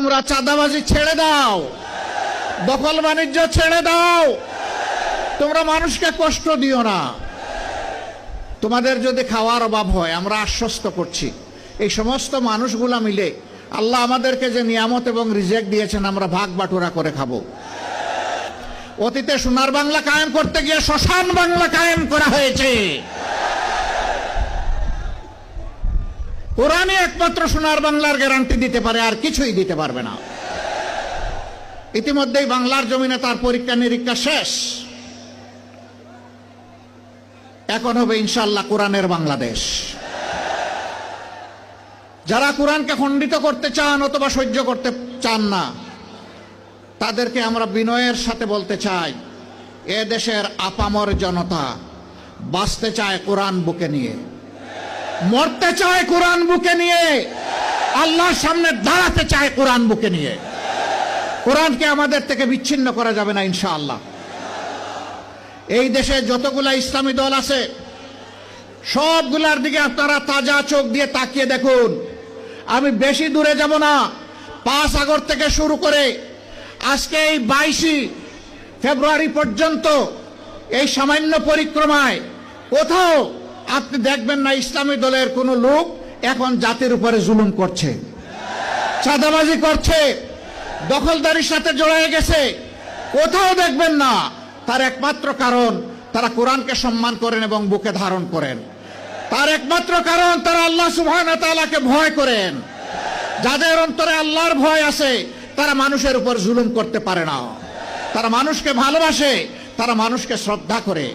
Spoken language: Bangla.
তোমরা চাঁদাবাজি ছেড়ে দাও, দখল বাণিজ্য ছেড়ে দাও, তোমরা মানুষকে কষ্ট দিও না। তোমাদের যদি খাওয়ার অভাব হয়, আমরা আশ্বস্ত করছি এই সমস্ত মানুষগুলা মিলে আল্লাহ আমাদেরকে যে নিয়ামত এবং রিজেক দিয়েছেন আমরা ভাগ বাটোয়ারা করে খাবো। অতীতে সোনার বাংলা কায়েম করতে গিয়ে শ্মশান বাংলা কায়েম করা হয়েছে। কোরআনই একমাত্র সোনার বাংলার গ্যারান্টি দিতে পারে, আর কিছুই দিতে পারবে না। ইতিমধ্যেই বাংলার জমিনে তার পরীক্ষা নিরীক্ষা শেষ। এখন হবে ইনশাআল্লাহ কোরআনের বাংলাদেশ। যারা কোরআনকে খণ্ডিত করতে চান অথবা সহ্য করতে চান না, তাদেরকে আমরা বিনয়ের সাথে বলতে চাই, এ দেশের আপামর জনতা বাঁচতে চায় কোরআন বুকে নিয়ে, মরতে চায় কোরআন বুকে নিয়ে, আল্লাহর সামনে দাঁড়াতে চায় কোরআন বুকে নিয়ে। কোরআনকে আমাদের থেকে বিচ্ছিন্ন করা যাবে না ইনশাআল্লাহ। এই দেশে যতগুলা ইসলামী দল আছে সবগুলার দিকে আপনারা তাজা চোখ দিয়ে তাকিয়ে দেখুন। আমি বেশি দূরে যাব না, 5 আগস্ট থেকে শুরু করে আজকে এই 22 ফেব্রুয়ারি পর্যন্ত এই সামান্য পরিক্রমায় কোথাও আপনি দেখবেন না ইসলামী দলের কোনো লোক এখন জাতির উপরে জুলুম করছে, চাঁদাবাজি করছে, দখলদারির সাথে জড়িয়ে গেছে। কোথাও দেখবেন না। তার একমাত্র কারণ তারা কোরআনকে সম্মান করেন এবং বুকে ধারণ করেন। তার একমাত্র কারণ তারা আল্লাহ সুবহানাহু ওয়া তাআলাকে ভয় করেন। যাদের অন্তরে আল্লাহর ভয় আছে তারা মানুষের উপর জুলুম করতে পারে না। তারা মানুষকে ভালোবাসে, তারা মানুষকে শ্রদ্ধা করে।